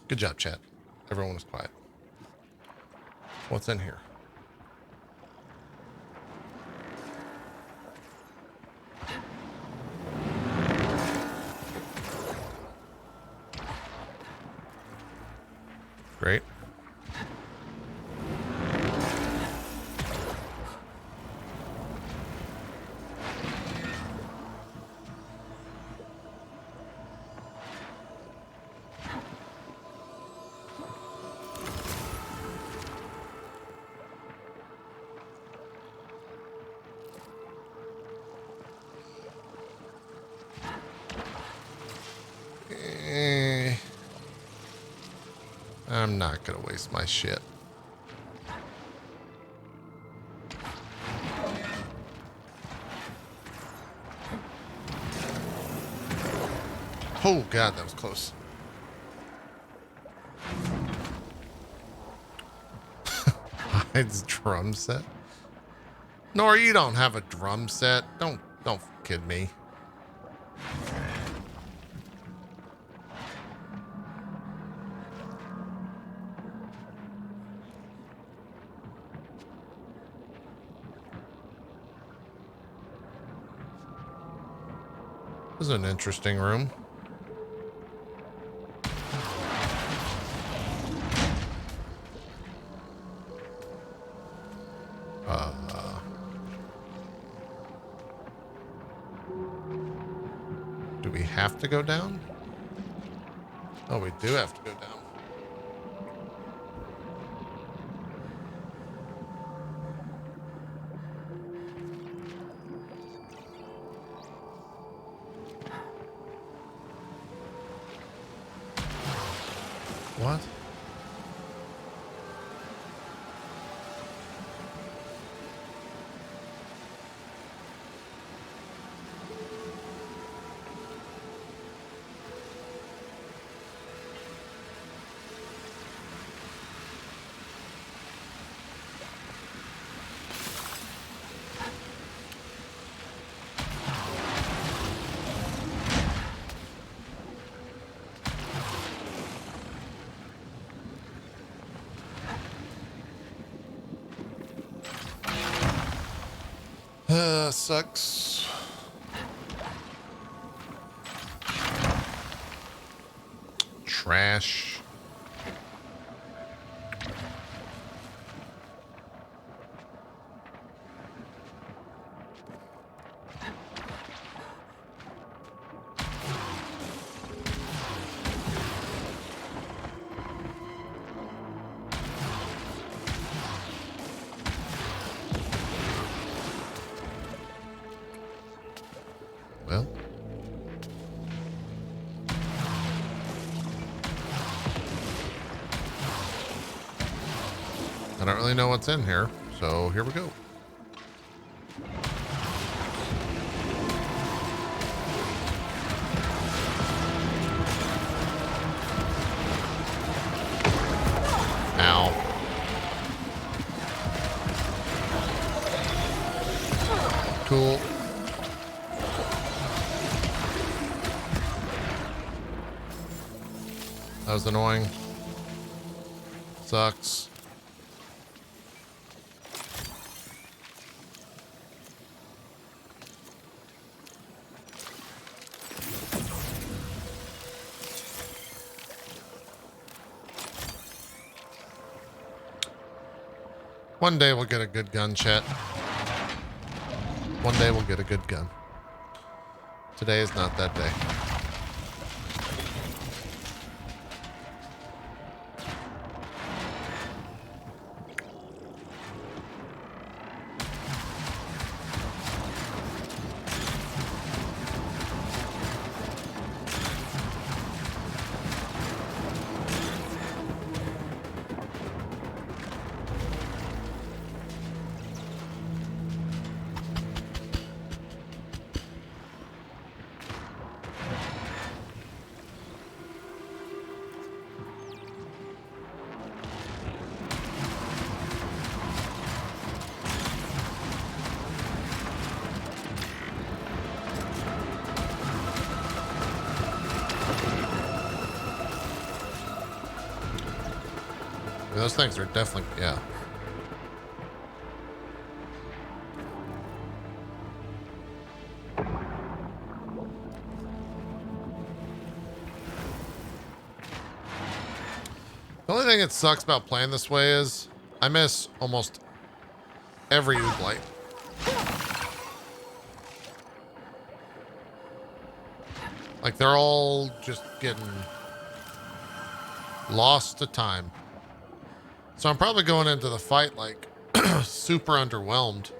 Good job, chat. Everyone was quiet. What's in here? Great. I'm not gonna waste my shit. Oh god, that was close. Hides drum set. Nora, you don't have a drum set. Don't kid me. This is an interesting room. Do we have to go down? Oh, we do have to go down. What? Sucks. Trash. Well. I don't really know what's in here, so here we go. Ow. Cool. That was annoying. Sucks. One day we'll get a good gun, chat. One day we'll get a good gun. Today is not that day. those things are definitely, yeah. The only thing that sucks about playing this way is I miss almost every roguelite. Like they're all just getting lost to time. So I'm probably going into the fight like super underwhelmed.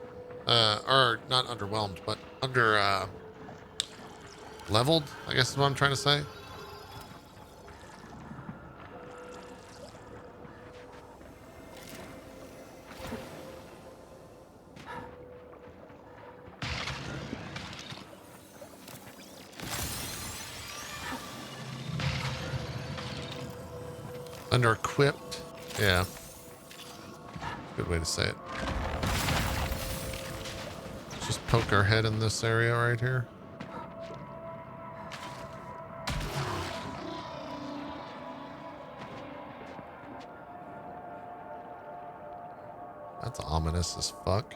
Or not underwhelmed, but leveled, I guess is what I'm trying to say. Under-equipped. Yeah. Good way to say it. Let's just poke our head in this area right here. That's ominous as fuck.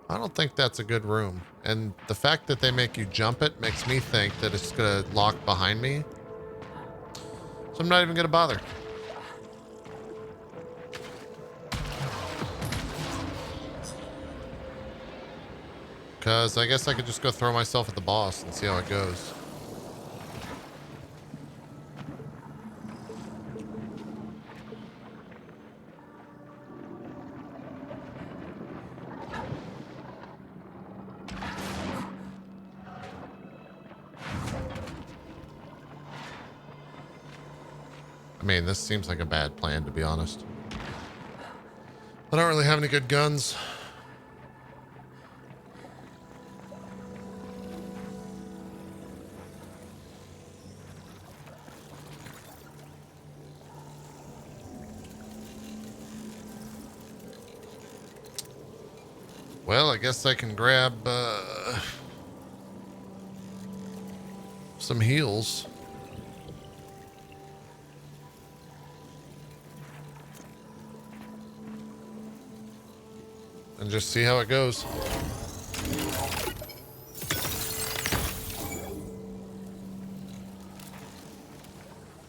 I don't think that's a good room. And the fact that they make you jump it makes me think that it's gonna lock behind me. So I'm not even gonna bother. Because I guess I could just go throw myself at the boss and see how it goes. I mean, this seems like a bad plan, to be honest. I don't really have any good guns. Well, I guess I can grab some heals. And just see how it goes.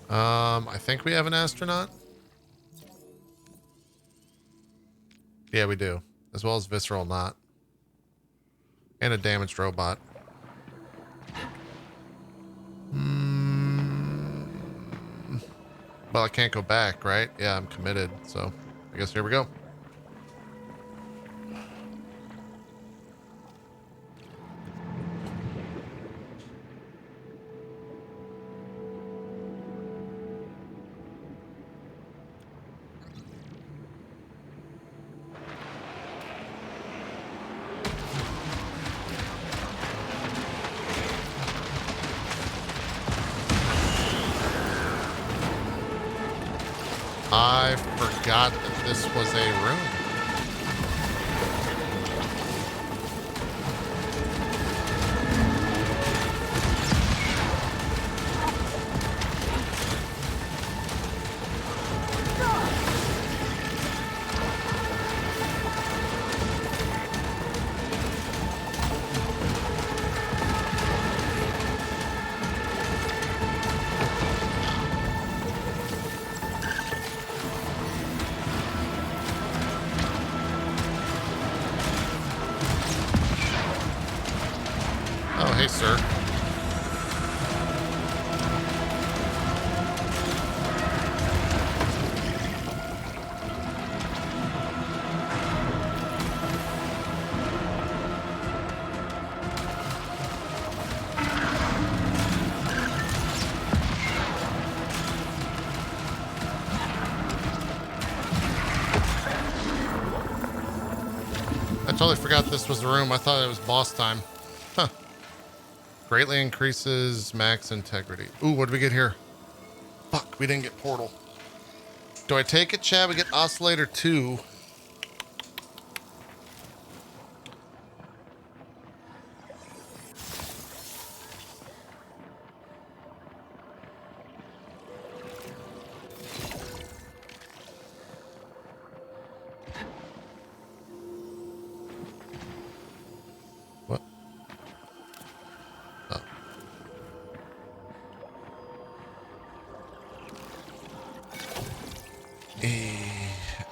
I think we have an astronaut. Yeah, we do. As well as visceral knot. And a damaged robot. Well, I can't go back, right? Yeah, I'm committed. So I guess here we go. I forgot that this was a room. Oh, hey, sir. I totally forgot this was the room. I thought it was boss time. Huh. Greatly increases max integrity. Ooh, what did we get here? Fuck, we didn't get portal. Do I take it, Chad? We get oscillator 2.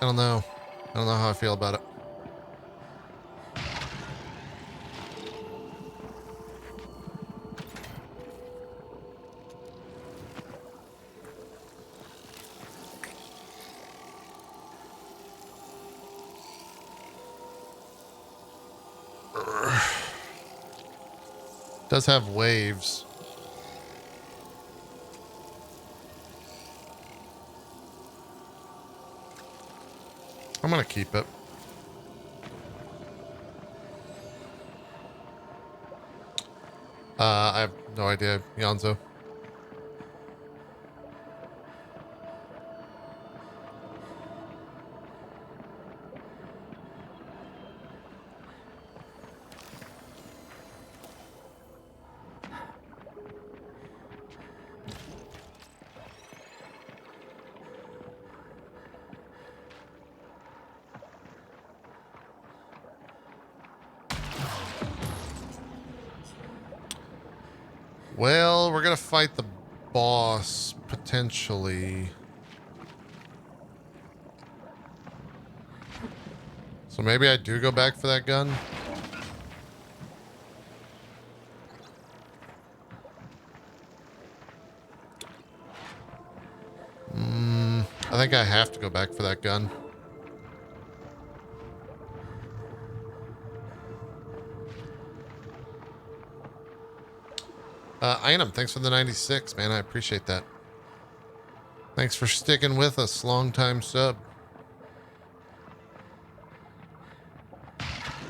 I don't know. I don't know how I feel about it. Does have waves. I'm gonna keep it. I have no idea, Yanzo. Well, we're gonna fight the boss, potentially. So maybe I do go back for that gun. I think I have to go back for that gun. Item, thanks for the 96, man. I appreciate that. Thanks for sticking with us. Long time sub.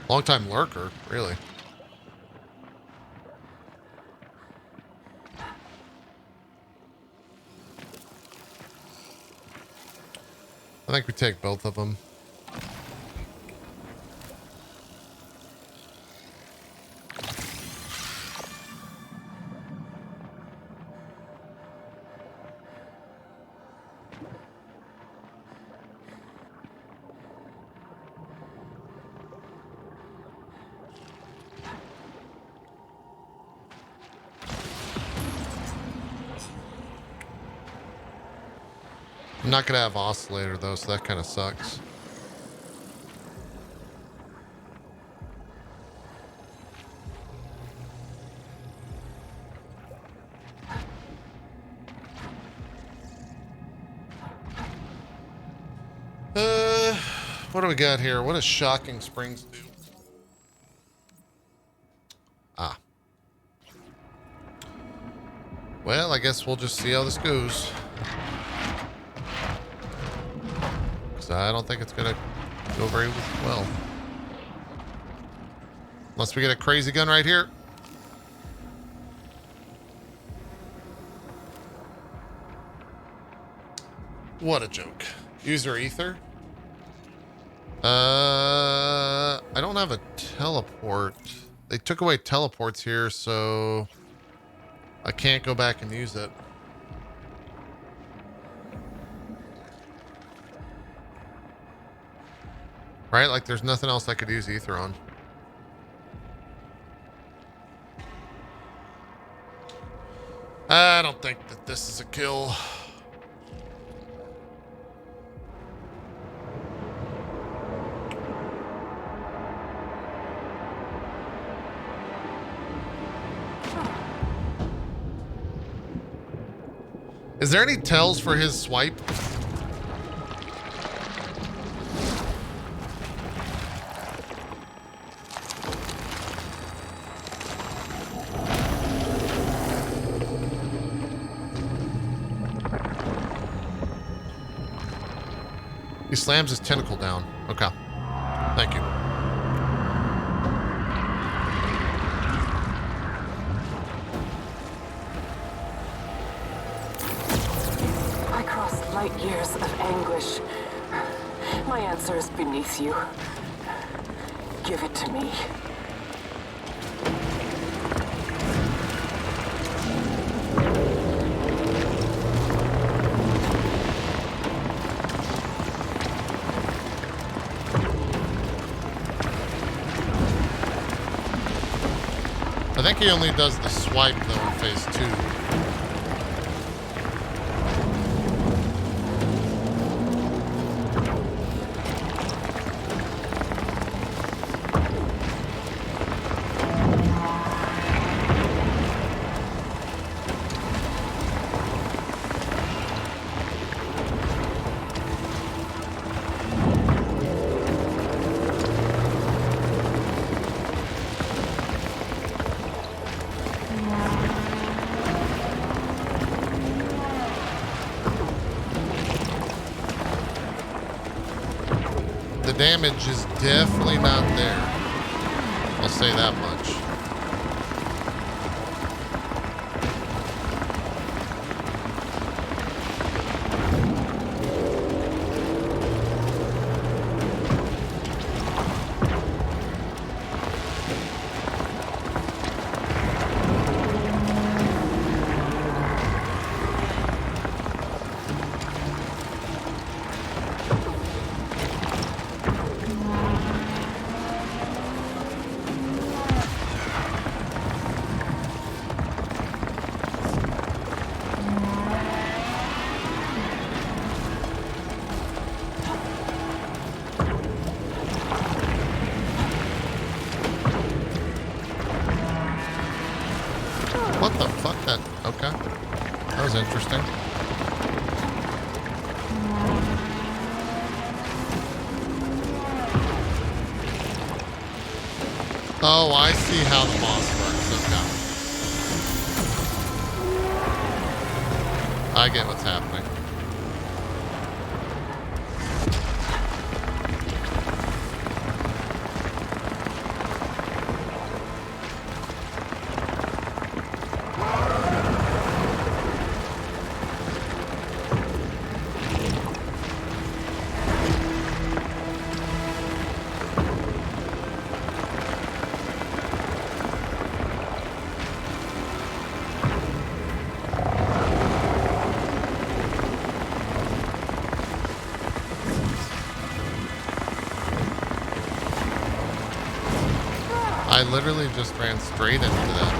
Long time lurker, really. I think we take both of them. I'm not gonna have oscillator though, so that kind of sucks. What do we got here? What does Shocking Springs do? Ah. Well, I guess we'll just see how this goes. Because I don't think it's going to go very well. Unless we get a crazy gun right here. What a joke. User ether? I don't have a teleport. They took away teleports here, so I can't go back and use it. Right? Like there's nothing else I could use ether on. I don't think that this is a kill. Is there any tells for his swipe? He slams his tentacle down. Okay. Thank you. I crossed light years of anguish. My answer is beneath you. Give it to me. I think he only does the swipe though in phase 2. the damage is definitely not there. I'll say that much. What the fuck? That okay. That was interesting. Oh, I see how the boss works. Okay. I get what's happening. I literally just ran straight into that.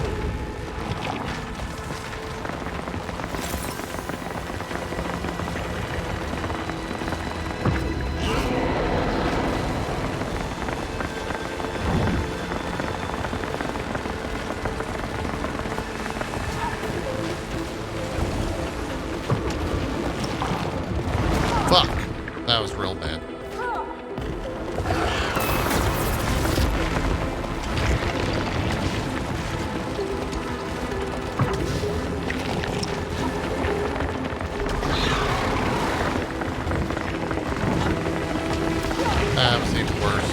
Fuck! That was real bad. That was even worse.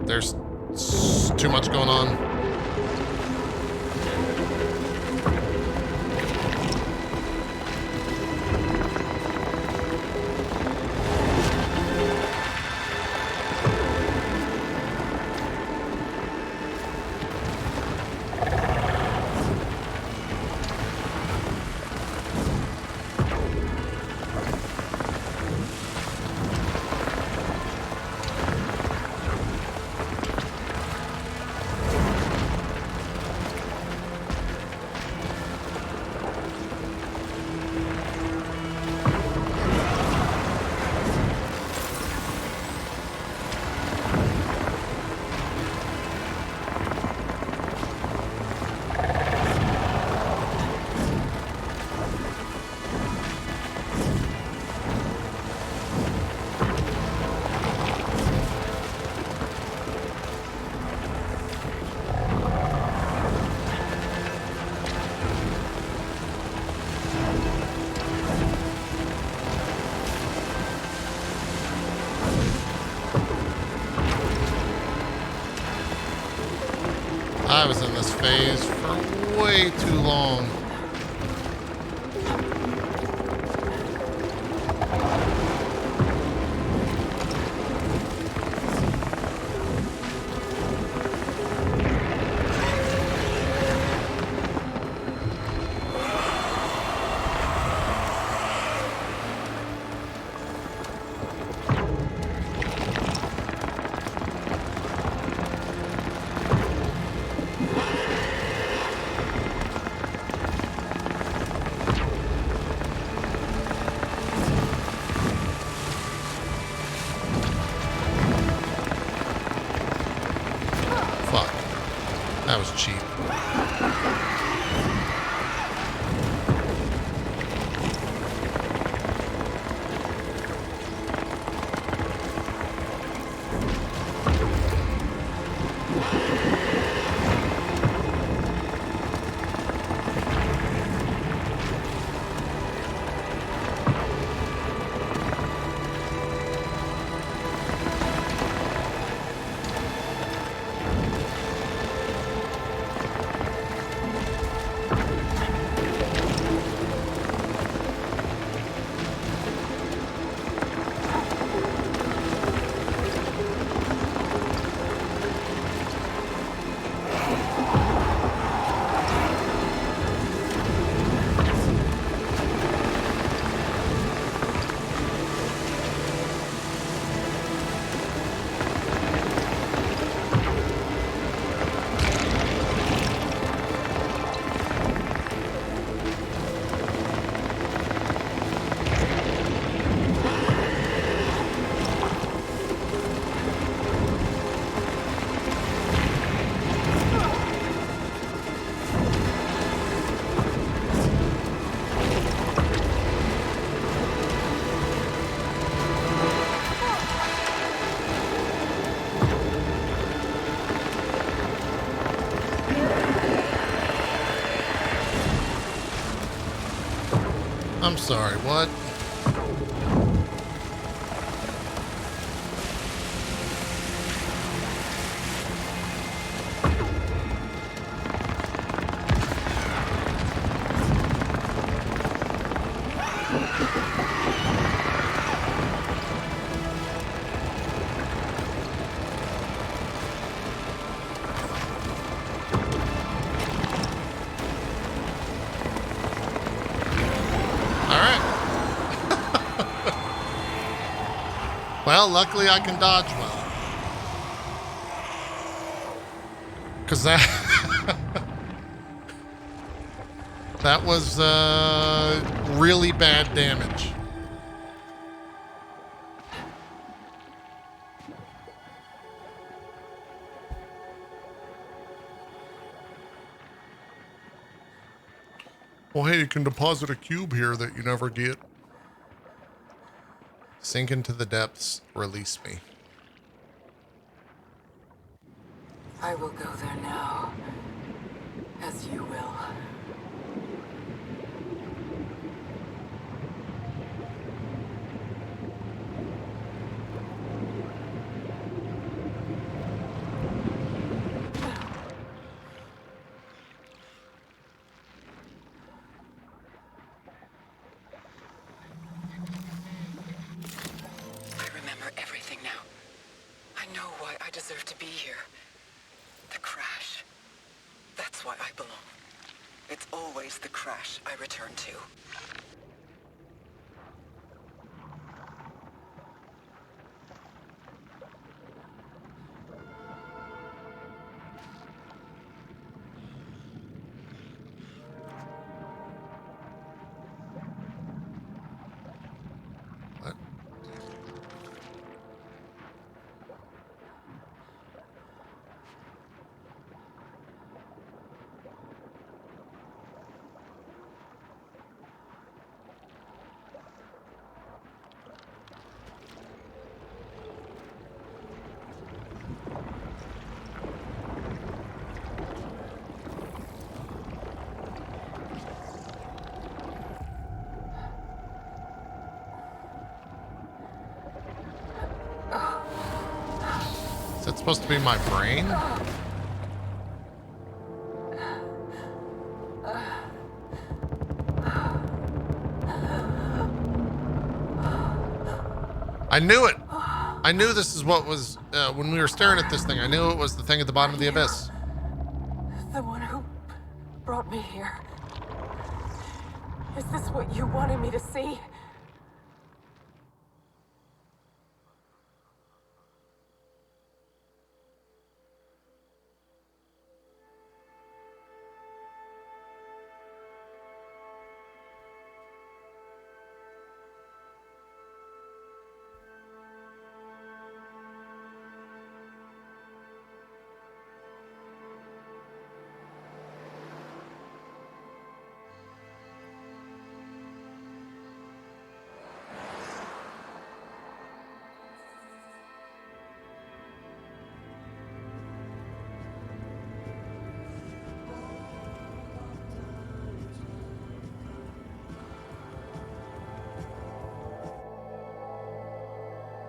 There's too much going on. I was in this phase for way too long. I'm sorry, what? Well, luckily I can dodge well. Because that was really bad damage. Well, hey, you can deposit a cube here that you never get. Sink into the depths, release me. I will go there now, as you will. I remember everything now. I know why I deserve to be here. The crash. That's why I belong. It's always the crash I return to. What? Is that supposed to be my brain? I knew it! I knew this is what was, when we were staring at this thing, I knew it was the thing at the bottom of the abyss. The one who brought me here. Is this what you wanted me to see?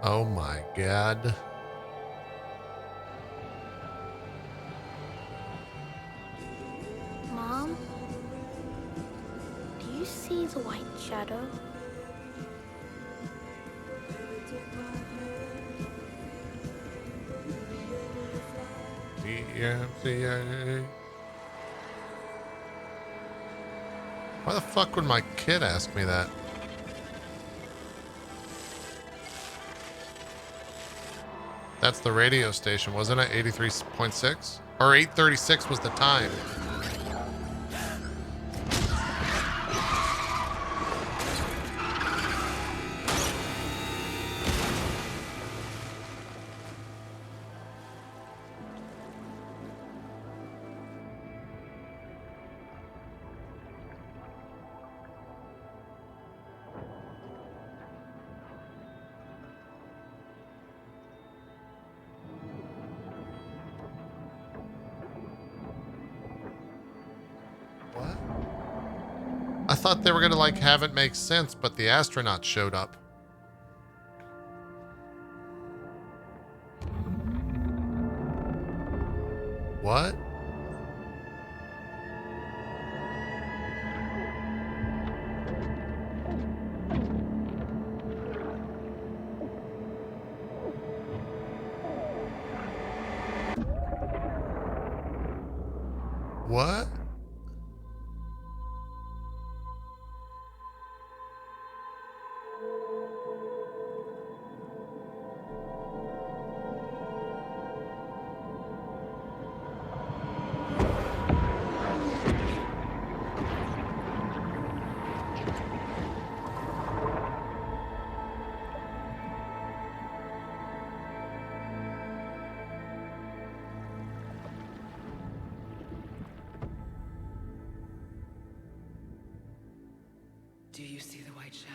Oh my god. Mom? Do you see the white shadow? DMCA. Why the fuck would my kid ask me that? That's the radio station, wasn't it? 83.6? Or 836 was the time. thought they were gonna like have it make sense, but the astronauts showed up. What? What? Do you see the white shadow?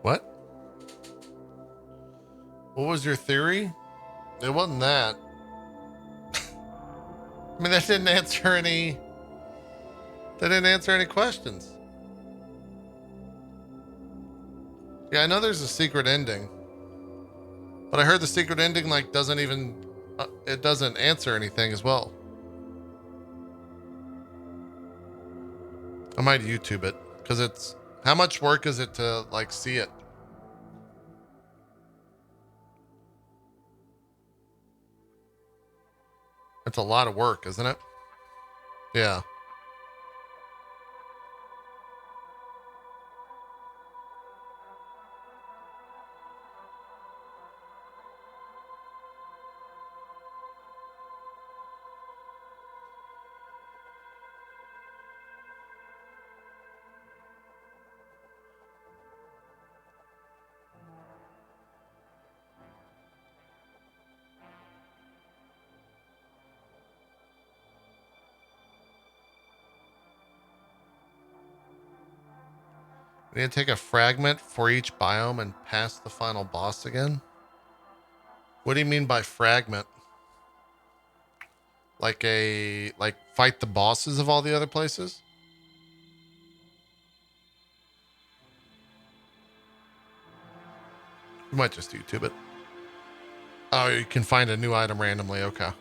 What? What was your theory? It wasn't that. I mean, that didn't answer any. That didn't answer any questions. Yeah, I know there's a secret ending, but I heard the secret ending like doesn't even. It doesn't answer anything as well. I might YouTube it because it's. How much work is it to like see it? It's a lot of work, isn't it? Yeah. We need to take a fragment for each biome and pass the final boss again. What do you mean by fragment? Like fight the bosses of all the other places? You might just YouTube it. Oh, you can find a new item randomly. Okay.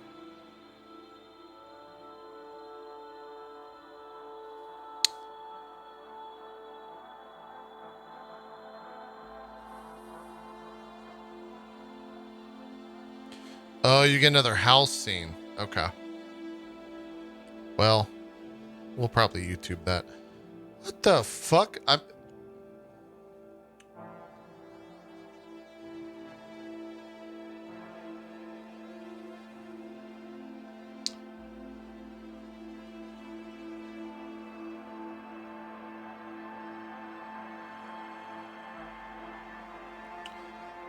Oh, you get another house scene. Okay. Well, we'll probably YouTube that. What the fuck?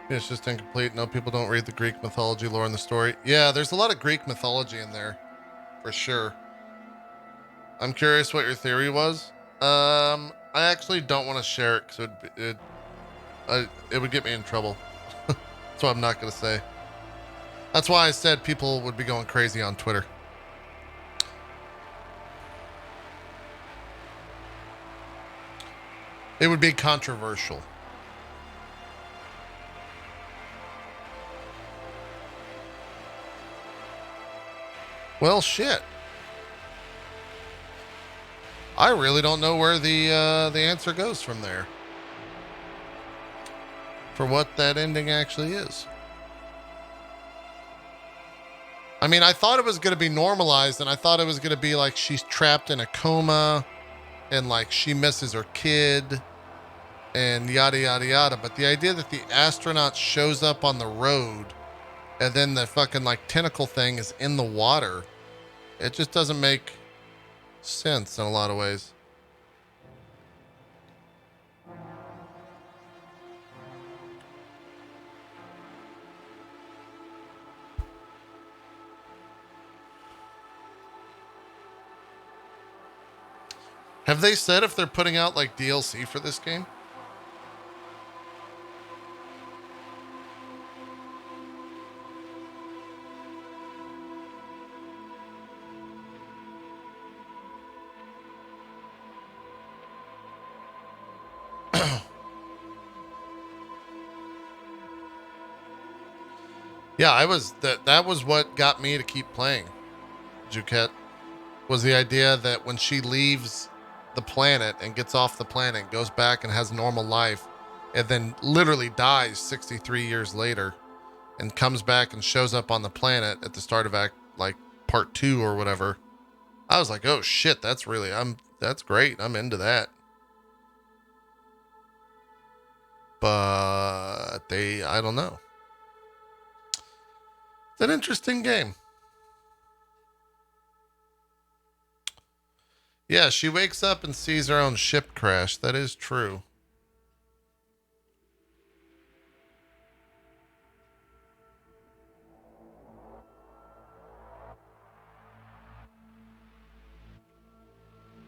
It's just incomplete. No, people don't read the Greek mythology lore in the story. Yeah, there's a lot of Greek mythology in there, for sure. I'm curious what your theory was. I actually don't want to share it because it would get me in trouble. That's what I'm not going to say. That's why I said people would be going crazy on Twitter. It would be controversial. Well, shit. I really don't know where the answer goes from there. For what that ending actually is. I mean, I thought it was going to be normalized, and I thought it was going to be like she's trapped in a coma, and like she misses her kid, and yada yada yada. But the idea that the astronaut shows up on the road, and then the fucking like tentacle thing is in the water, it just doesn't make sense in a lot of ways. Have they said if they're putting out like DLC for this game? Yeah, that was what got me to keep playing, Juquette, was the idea that when she leaves the planet and gets off the planet, goes back and has normal life, and then literally dies 63 years later and comes back and shows up on the planet at the start of act like part 2 or whatever. I was like, oh shit, that's great. I'm into that. But I don't know. It's an interesting game. Yeah, she wakes up and sees her own ship crash. That is true.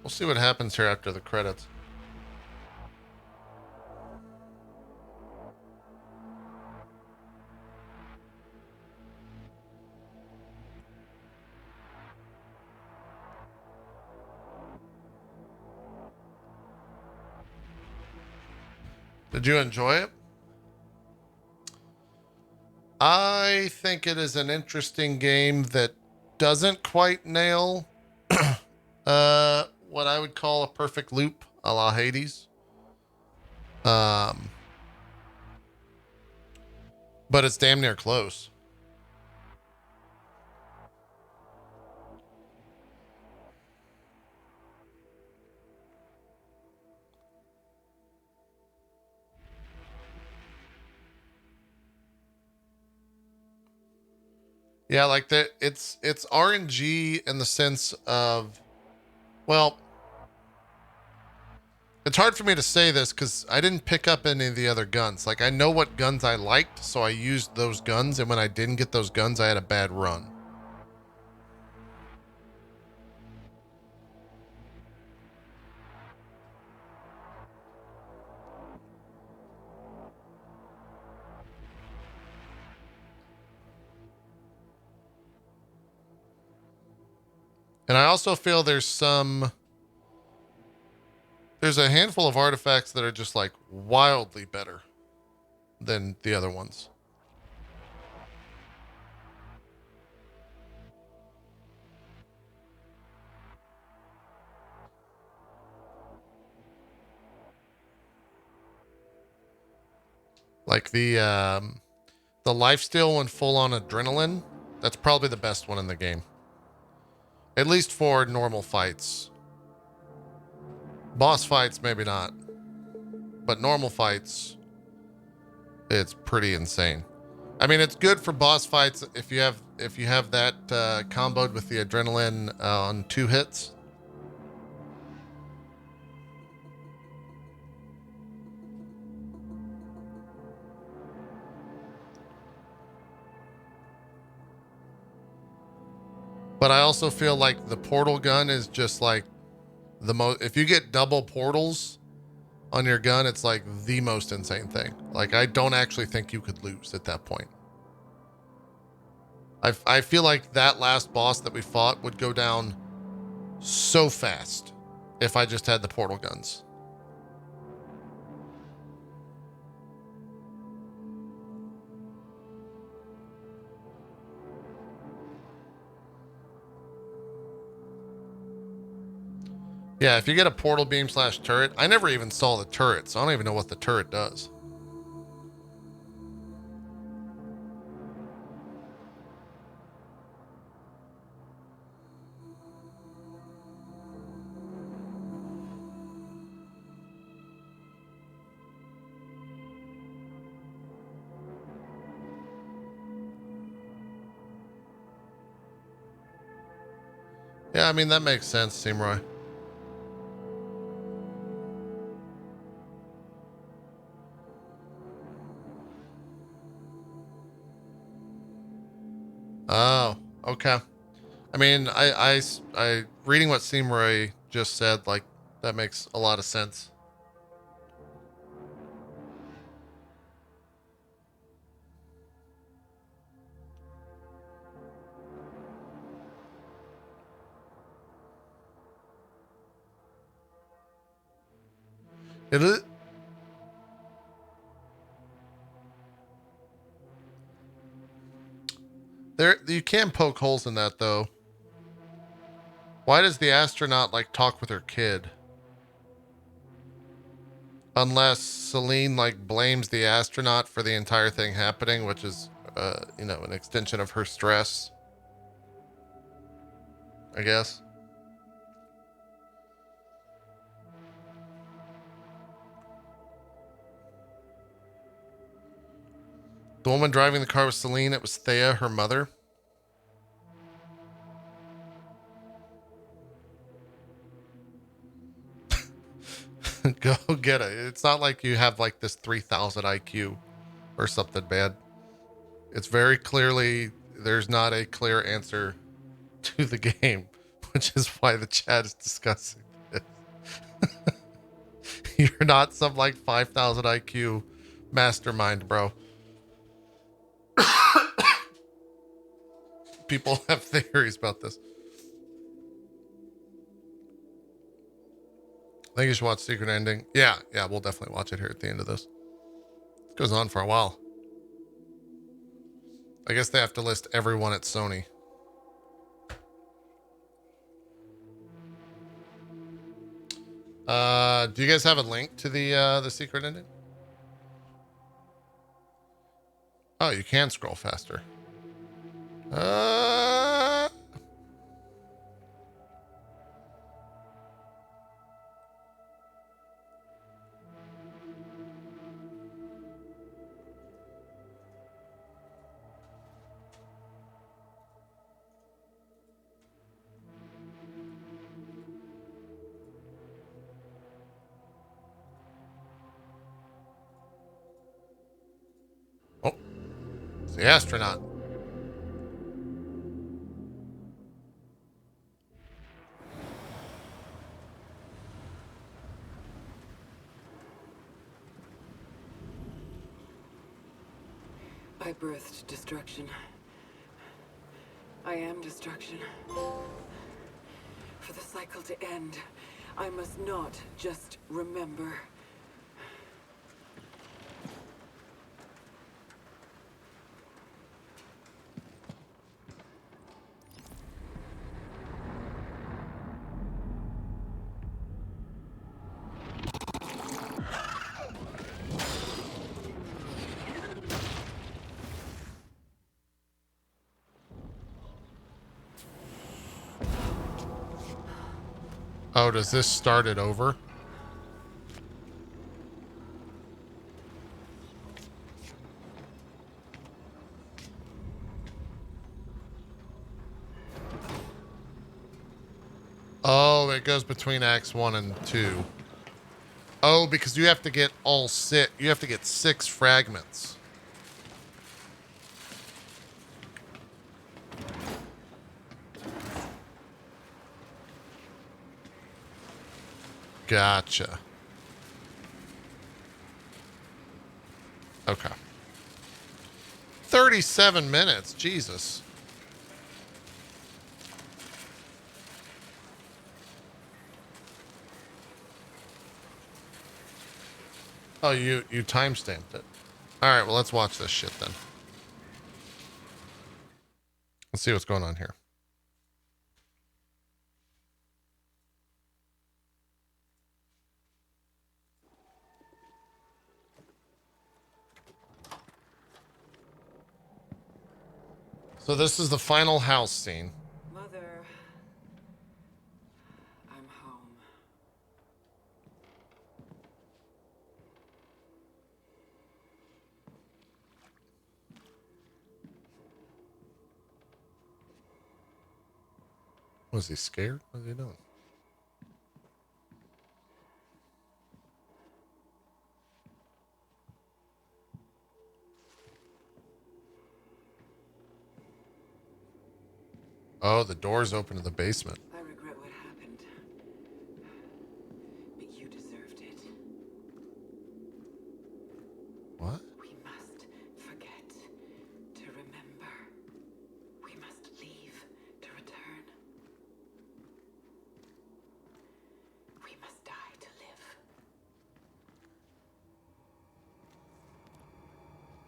We'll see what happens here after the credits. Did you enjoy it? I think it is an interesting game that doesn't quite nail what I would call a perfect loop a la Hades. But it's damn near close. Yeah, like that it's RNG in the sense of, well, it's hard for me to say this because I didn't pick up any of the other guns. Like, I know what guns I liked, so I used those guns, and when I didn't get those guns, I had a bad run. And I also feel there's a handful of artifacts that are just like wildly better than the other ones. Like the lifesteal and full on adrenaline, that's probably the best one in the game. At least for normal fights. Boss fights, maybe not. But normal fights, it's pretty insane. I mean, it's good for boss fights if you have that comboed with the adrenaline on 2 hits. But I also feel like the portal gun is just like the most. If you get double portals on your gun, it's like the most insane thing. Like, I don't actually think you could lose at that point. I feel like that last boss that we fought would go down so fast if I just had the portal guns. Yeah, if you get a portal beam / turret, I never even saw the turret, so I don't even know what the turret does. Yeah, I mean, that makes sense, Seamroy. Oh, okay. I mean, I reading what Seamroy just said, like, That makes a lot of sense. It is. There, you can poke holes in that though. Why does the astronaut like talk with her kid? Unless Celine like blames the astronaut for the entire thing happening, which is, you know, an extension of her stress, I guess. The woman driving the car was Celine. It was Thea, her mother. Go get it. It's not like you have like this 3,000 IQ or something bad. It's very clearly, there's not a clear answer to the game, which is why the chat is discussing it. You're not some like 5,000 IQ mastermind, bro. People have theories about this. I think you should watch Secret Ending. Yeah, we'll definitely watch it here at the end of this. It goes on for a while. I guess they have to list everyone at Sony. Do you guys have a link to the Secret Ending? Oh, you can scroll faster. Oh, it's the astronaut. I birthed destruction. I am destruction. For the cycle to end, I must not just remember. Oh, does this start it over? Oh, it goes between acts 1 and 2. Oh, because you have to get all 6. You have to get 6 fragments. Gotcha. Okay. 37 minutes. Jesus. Oh, you timestamped it. All right, well, let's watch this shit then. Let's see what's going on here. So this is the final house scene. Mother, I'm home. Was he scared? What is he doing? Oh, the door's open to the basement. I regret what happened.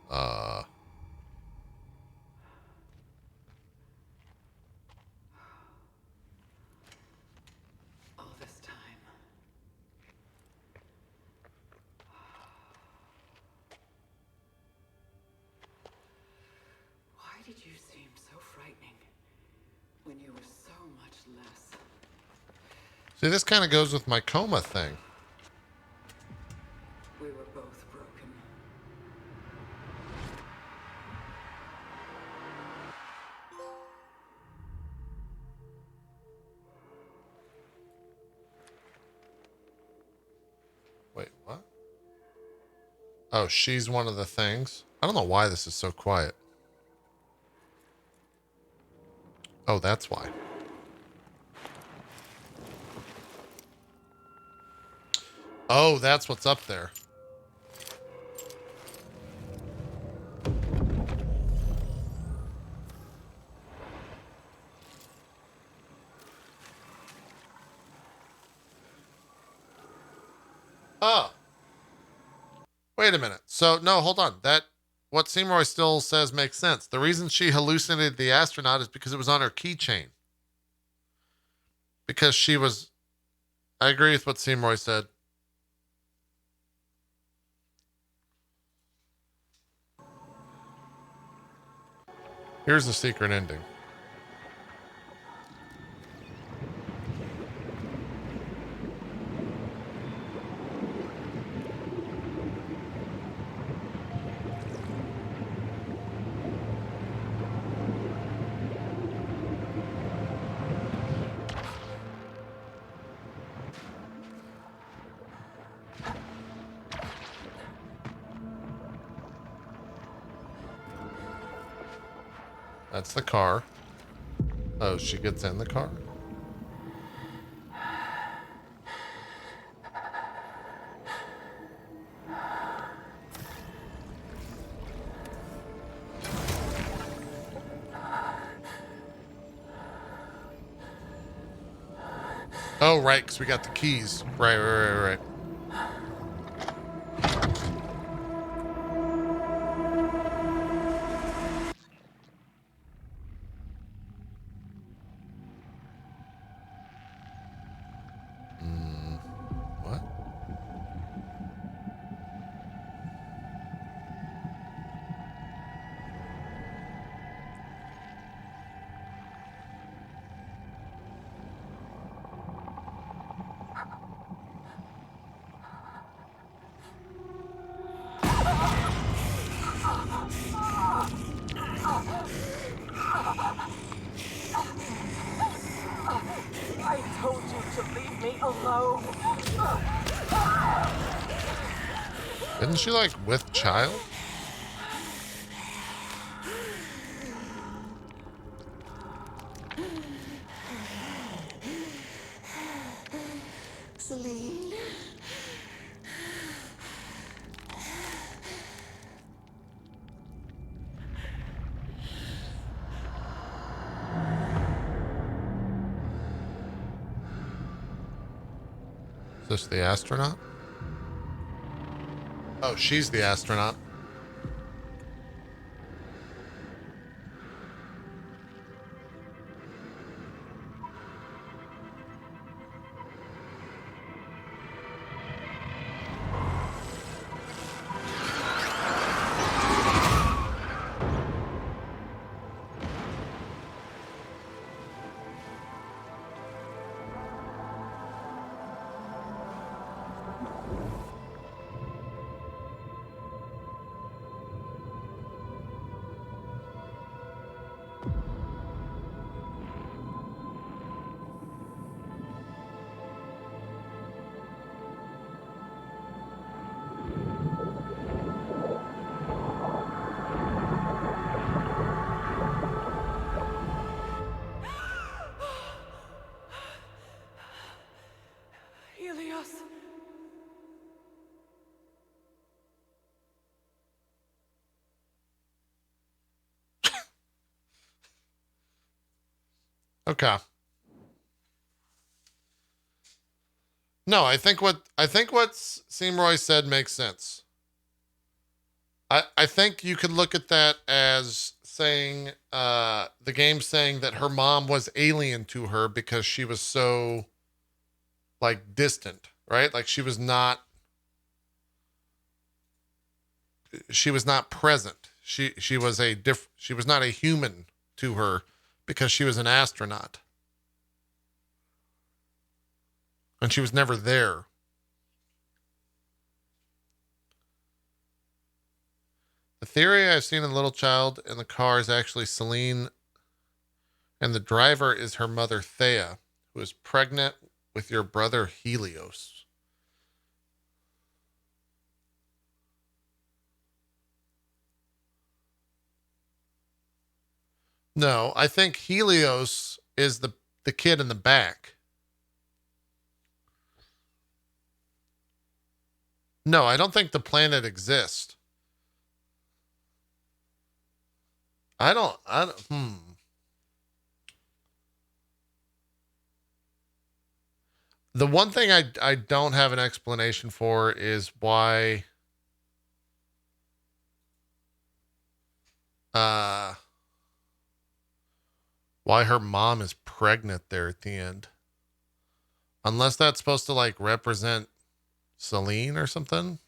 Uh, All this time. Why did you seem so frightening when you were so much less? see, this kind of goes with my coma thing. We were both broken. Wait, what? Oh, she's one of the things. I don't know why this is so quiet. Oh, that's why. Oh, that's what's up there. Oh. Wait a minute. So, no, hold on. What Seymour still says makes sense. The reason she hallucinated the astronaut is because it was on her keychain. Because she was. I agree with what Seymour said. Here's the secret ending. That's the car. Oh, she gets in the car? Oh, right, because we got the keys. Right. What? I told you to leave me alone. Isn't she like with child? Celine. Is this the astronaut? Oh, she's the astronaut. Helios. Okay. No, I think what Seymour said makes sense. I think you could look at that as saying the game saying that her mom was alien to her because she was so like distant, right? Like she was not present. She was she was not a human to her because she was an astronaut. And she was never there. The theory I've seen in Little Child in the car is actually Celine, and the driver is her mother Thea, who is pregnant with your brother Helios. No, I think Helios is the kid in the back. No, I don't think the planet exists. I don't, The one thing I don't have an explanation for is uh why her mom is pregnant there at the end. Unless that's supposed to like represent Celine or something.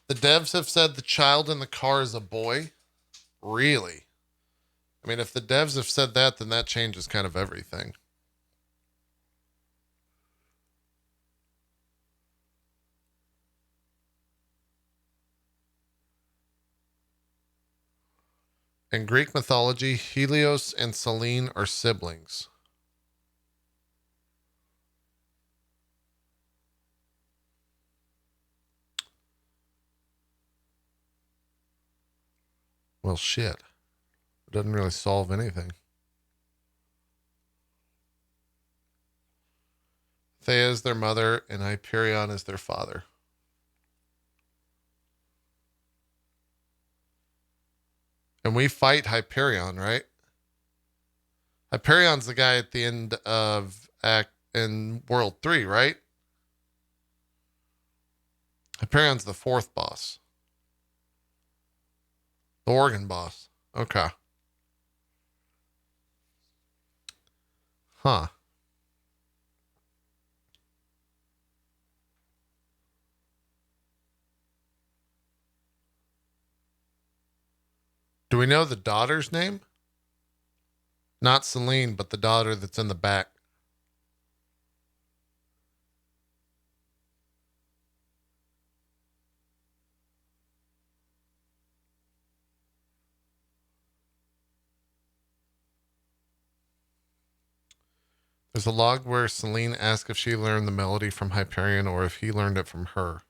The devs have said the child in the car is a boy. Really? I mean, if the devs have said that, then that changes kind of everything. In Greek mythology, Helios and Selene are siblings. Well, shit. It doesn't really solve anything. Thea is their mother, and Hyperion is their father. And we fight Hyperion, right? Hyperion's the guy at the end of Act in World 3, right? Hyperion's the fourth boss. The organ boss. Okay. Huh. Do we know the daughter's name? Not Celine, but the daughter that's in the back. There's a log where Celine asks if she learned the melody from Hyperion or if he learned it from her.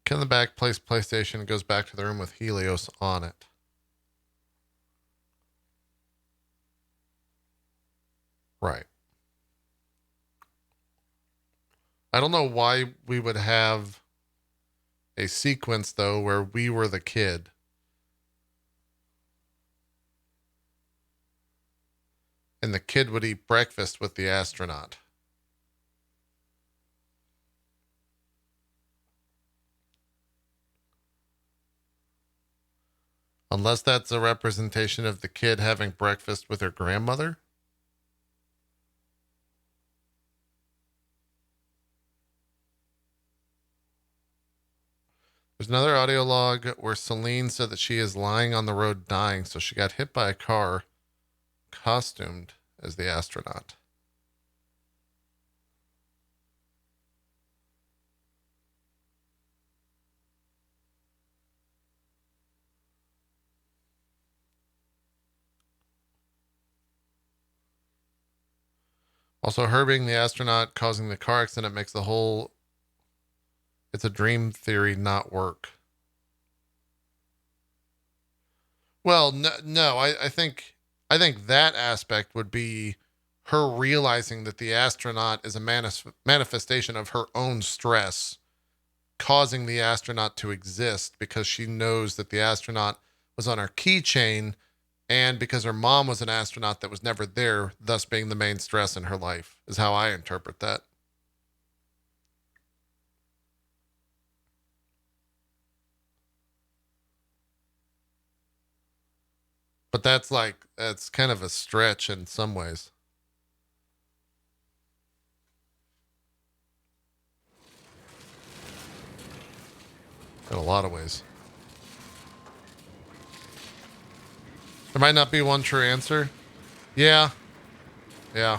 Kid in the back plays PlayStation and goes back to the room with Helios on it. Right. I don't know why we would have a sequence, though, where we were the kid. And the kid would eat breakfast with the astronaut. Unless that's a representation of the kid having breakfast with her grandmother. There's another audio log where Celine said that she is lying on the road dying, so she got hit by a car costumed as the astronaut. Also, her being the astronaut causing the car accident makes the whole it's a dream theory not work. Well, no, I think that aspect would be her realizing that the astronaut is a manifestation of her own stress, causing the astronaut to exist because she knows that the astronaut was on her keychain and because her mom was an astronaut that was never there, thus being the main stress in her life, is how I interpret that. But that's kind of a stretch in some ways. In a lot of ways. There might not be one true answer. Yeah. Yeah.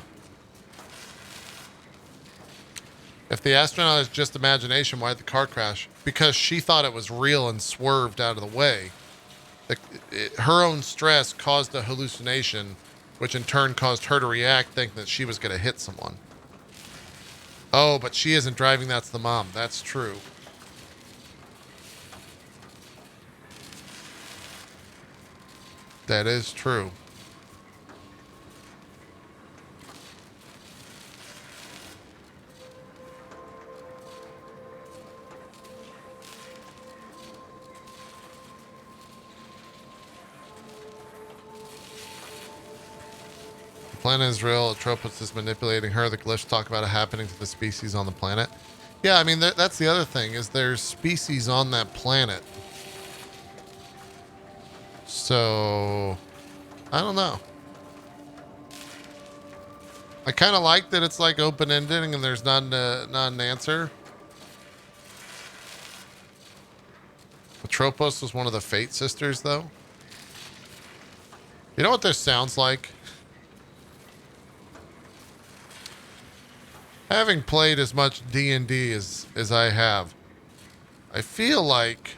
If the astronaut is just imagination, why the car crash? Because she thought it was real and swerved out of the way. Her own stress caused a hallucination, which in turn caused her to react thinking that she was going to hit someone. Oh, but she isn't driving. That's the mom. That's true. That is true. The planet is real. Atropos is manipulating her. The glyphs talk about it happening to the species on the planet. Yeah, I mean, that's the other thing, is there's species on that planet. So, I don't know. I kind of like that it's like open-ended and there's not an answer. Atropos was one of the Fate sisters, though. You know what this sounds like? Having played as much D&D as I have, I feel like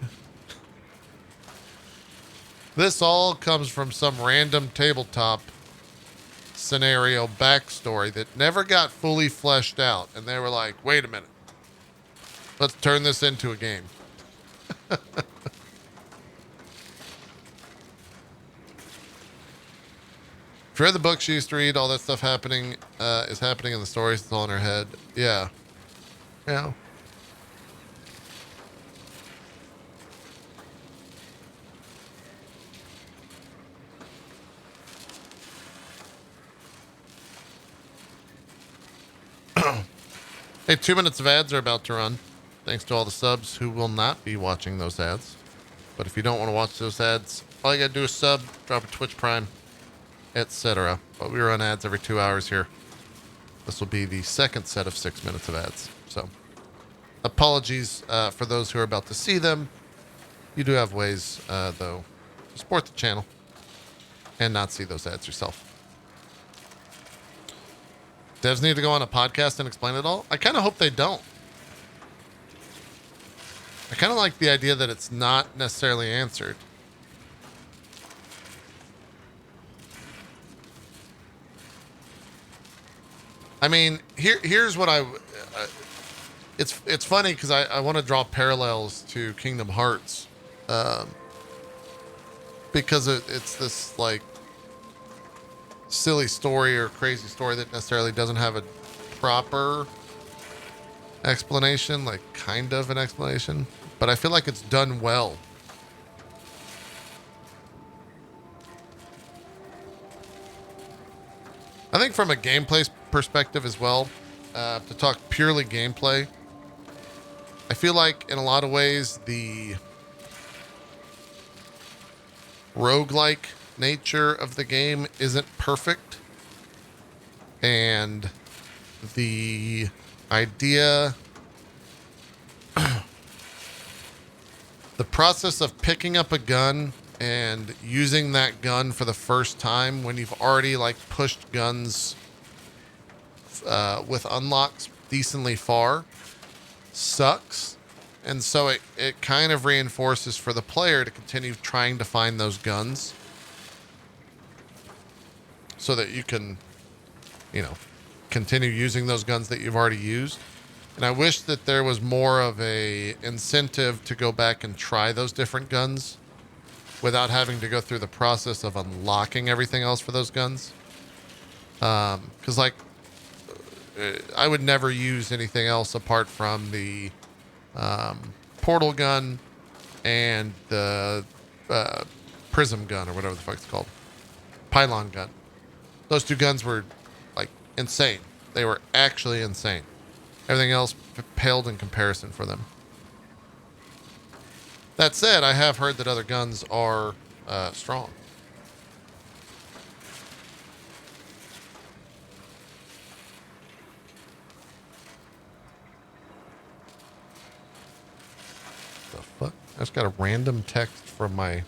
this all comes from some random tabletop scenario backstory that never got fully fleshed out. And they were like, wait a minute. Let's turn this into a game. If you read the book she used to read, all that stuff happening is happening in the stories. It's all in her head. Yeah. Yeah. Hey, 2 minutes of ads are about to run. Thanks to all the subs who will not be watching those ads. But if you don't want to watch those ads, all you gotta do is sub, drop a Twitch Prime, etc. But we run ads every 2 hours here. This will be the second set of 6 minutes of ads. So, apologies for those who are about to see them. You do have ways, though, to support the channel and not see those ads yourself. Devs need to go on a podcast and explain it all? I kind of hope they don't. I kind of like the idea that it's not necessarily answered. I mean, here's what it's funny because I want to draw parallels to Kingdom Hearts, because it's this like silly story or crazy story that necessarily doesn't have a proper explanation, like kind of an explanation, but I feel like it's done well. I think from a gameplay perspective as well, to talk purely gameplay, I feel like in a lot of ways the roguelike nature of the game isn't perfect, and the idea, the process of picking up a gun and using that gun for the first time when you've already like pushed guns with unlocks decently far sucks. And so it kind of reinforces for the player to continue trying to find those guns so that you can, continue using those guns that you've already used. And I wish that there was more of a incentive to go back and try those different guns without having to go through the process of unlocking everything else for those guns. Because I would never use anything else apart from the portal gun and the prism gun or whatever the fuck it's called. pylon gun. Those two guns were like insane. They were actually insane. Everything else paled in comparison for them. That said, I have heard that other guns are strong. The fuck? I just got a random text from my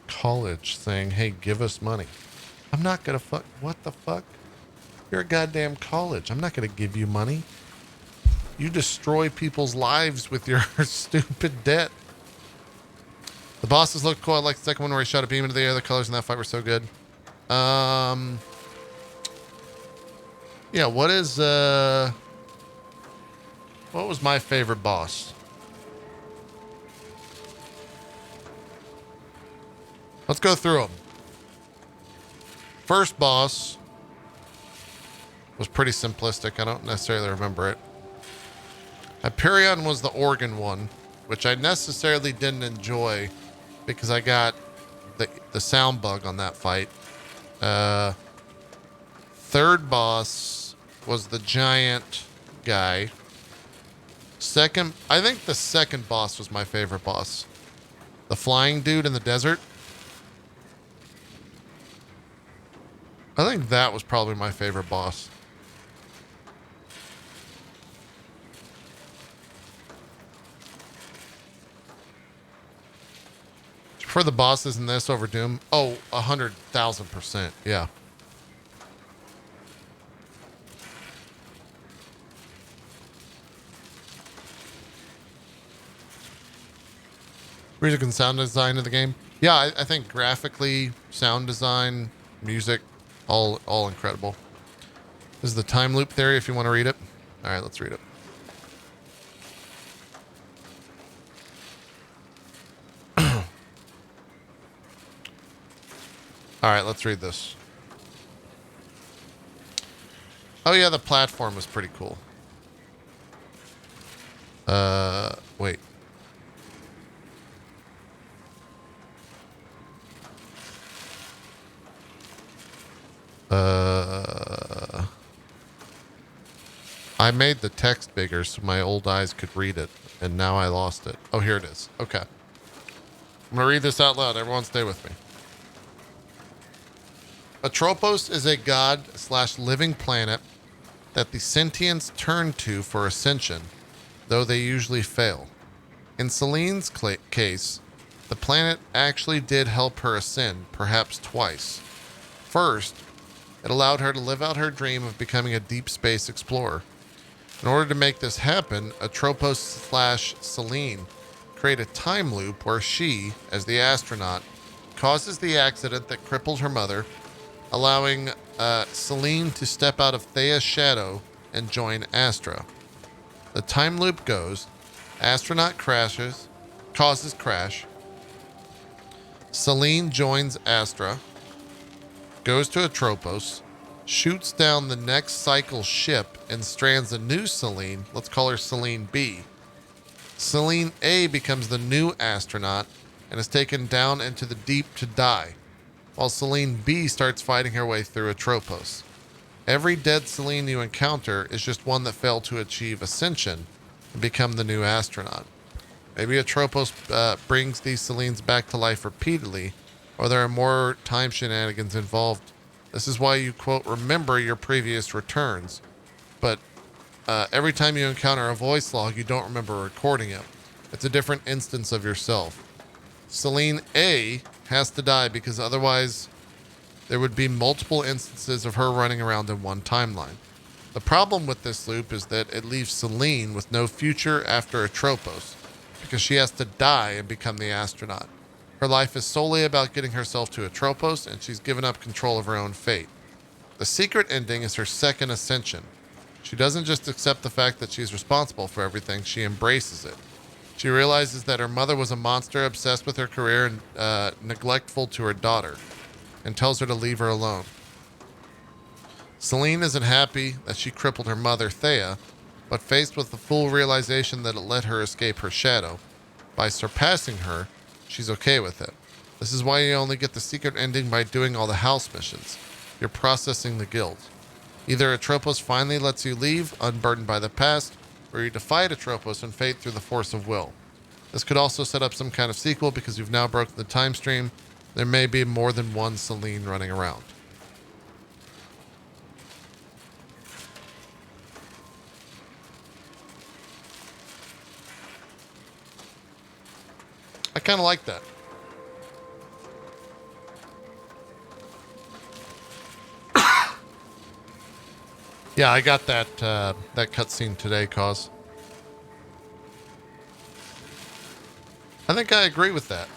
college saying, hey, give us money. I'm not gonna fuck. What the fuck? You're a goddamn college. I'm not gonna give you money. You destroy people's lives with your stupid debt. The bosses looked cool. I like the second one where he shot a beam into the air. The colors in that fight were so good. Yeah, what was my favorite boss? Let's go through them. First boss was pretty simplistic. I don't necessarily remember it. Hyperion was the organ one, which I necessarily didn't enjoy because I got the sound bug on that fight. Third boss was the giant guy. I think the second boss was my favorite boss. The flying dude in the desert. I think that was probably my favorite boss. For the bosses in this over Doom? Oh, 100,000%. Yeah. Music and sound design of the game. Yeah, I think graphically, sound design, music, all incredible. This is the time loop theory if you want to read it. All right, let's read it. All right, let's read this. Oh yeah, the platform was pretty cool. Wait. I made the text bigger so my old eyes could read it, and now I lost it. Oh, here it is. Okay. I'm gonna read this out loud. Everyone stay with me. Atropos is a god/living planet that the sentients turn to for ascension, though they usually fail. In Celine's case, the planet actually did help her ascend, perhaps twice. First, it allowed her to live out her dream of becoming a deep space explorer. In order to make this happen, Atropos/Celine create a time loop where she, as the astronaut, causes the accident that crippled her mother, allowing Celine to step out of Thea's shadow and join Astra. The time loop goes, astronaut causes crash. Celine joins Astra, goes to Atropos, shoots down the next cycle ship and strands a new Celine. Let's call her Celine B. Celine A becomes the new astronaut and is taken down into the deep to die, while Celine B starts fighting her way through Atropos. Every dead Celine you encounter is just one that failed to achieve ascension and become the new astronaut. Maybe Atropos brings these Celines back to life repeatedly, or there are more time shenanigans involved. This is why you, quote, remember your previous returns, but every time you encounter a voice log, you don't remember recording it. It's a different instance of yourself. Celine A has to die because otherwise there would be multiple instances of her running around in one timeline. The problem with this loop is that it leaves Celine with no future after Atropos because she has to die and become the astronaut. Her life is solely about getting herself to Atropos, and she's given up control of her own fate. The secret ending is her second ascension. She doesn't just accept the fact that she's responsible for everything, she embraces it. She realizes that her mother was a monster obsessed with her career and neglectful to her daughter, and tells her to leave her alone. Celine isn't happy that she crippled her mother, Thea, but faced with the full realization that it let her escape her shadow, by surpassing her, she's okay with it. This is why you only get the secret ending by doing all the house missions. You're processing the guild. Either Atropos finally lets you leave, unburdened by the past, or you defy Atropos and fate through the force of will. This could also set up some kind of sequel because you've now broken the time stream. There may be more than one Celine running around. I kind of like that. Yeah, I got that that cutscene today, Cause. I think I agree with that.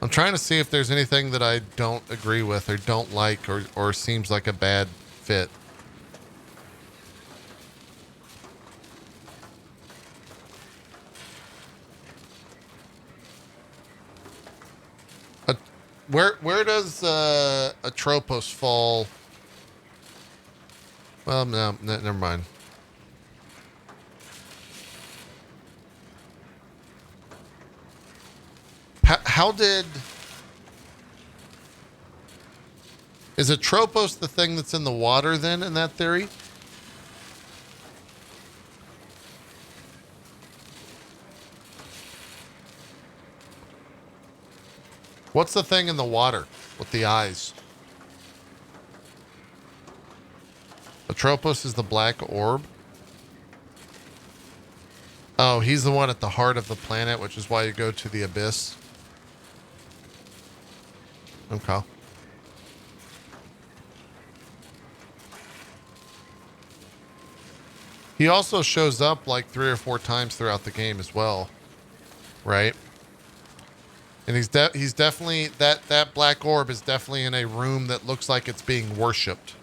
I'm trying to see if there's anything that I don't agree with or don't like or seems like a bad fit. Where does Atropos fall? Well, no, never mind. How did... Is Atropos the thing that's in the water then in that theory? What's the thing in the water with the eyes? Atropos is the black orb. Oh, he's the one at the heart of the planet, which is why you go to the abyss. Okay. He also shows up like 3 or 4 times throughout the game as well, right? And he's definitely that black orb is definitely in a room that looks like it's being worshipped.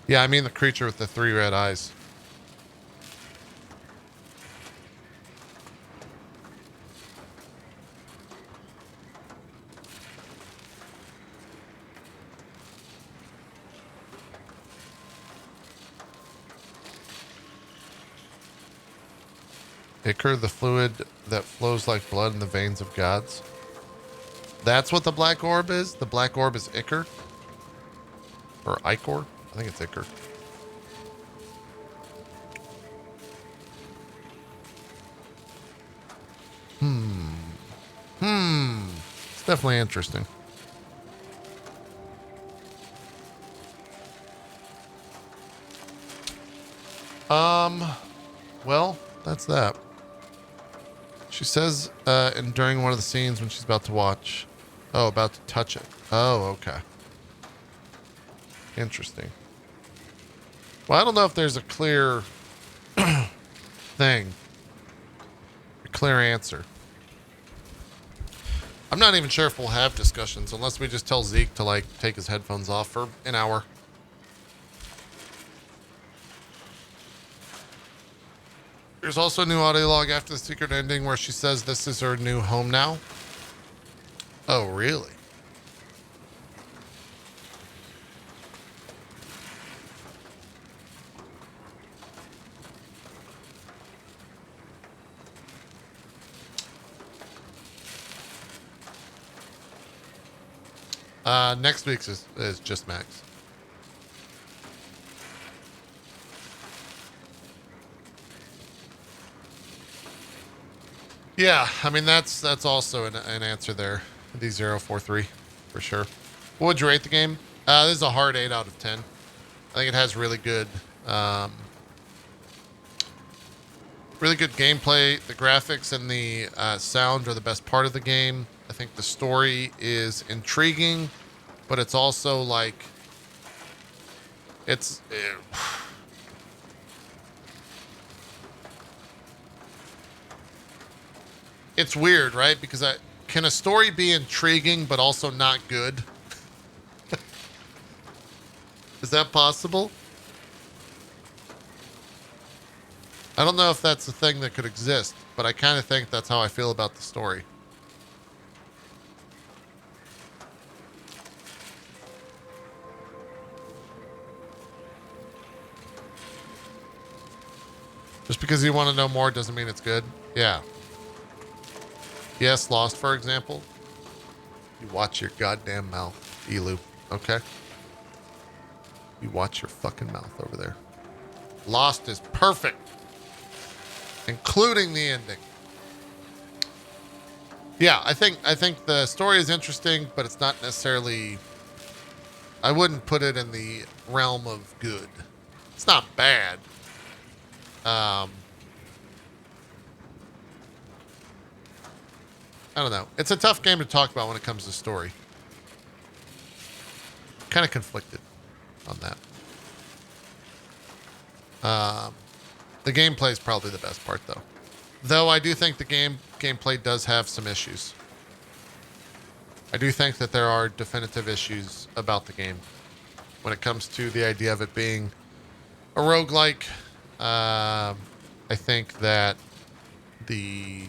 Yeah, I mean the creature with the 3 red eyes. Ichor, the fluid that flows like blood in the veins of gods. That's what the black orb is? The black orb is Ichor? Or Ichor? I think it's Ichor. It's definitely interesting. Well, that's that. She says, and during one of the scenes when she's about to watch. Oh, about to touch it. Oh, okay. Interesting. Well, I don't know if there's a clear thing. A clear answer. I'm not even sure if we'll have discussions unless we just tell Zeke to, like, take his headphones off for an hour. There's also a new audio log after the secret ending where she says this is her new home now. Oh, really? Next week's is just Max. Yeah, I mean that's also an answer there. D043 for sure. What would you rate the game? This is a hard 8 out of 10. I think it has really good gameplay. The graphics and the sound are the best part of the game. I think the story is intriguing, but it's also like it's weird, right? Because can a story be intriguing but also not good? Is that possible? I don't know if that's a thing that could exist, but I kind of think that's how I feel about the story. Just because you want to know more doesn't mean it's good. Yeah. Yes, Lost, for example. You watch your goddamn mouth, Elu. Okay? You watch your fucking mouth over there. Lost is perfect. Including the ending. Yeah, I think the story is interesting, but it's not necessarily... I wouldn't put it in the realm of good. It's not bad. I don't know. It's a tough game to talk about when it comes to story. Kind of conflicted on that. The gameplay is probably the best part, though. Though I do think the gameplay does have some issues. I do think that there are definitive issues about the game when it comes to the idea of it being a roguelike. I think that the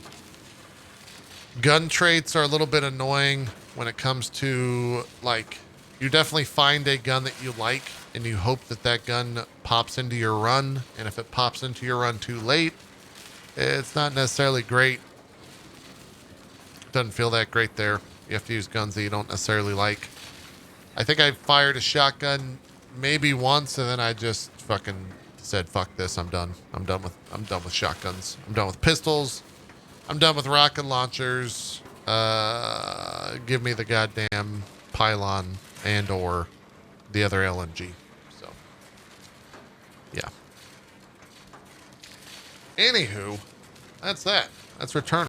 gun traits are a little bit annoying when it comes to, like, you definitely find a gun that you like and you hope that that gun pops into your run. And if it pops into your run too late, it's not necessarily great. Doesn't feel that great there. You have to use guns that you don't necessarily like. I think I fired a shotgun maybe once and then I just fucking said, fuck this, I'm done. I'm done with shotguns. I'm done with pistols. I'm done with rocket launchers. Give me the goddamn pylon and or the other LMG. So, yeah. Anywho, that's that. That's Returnal.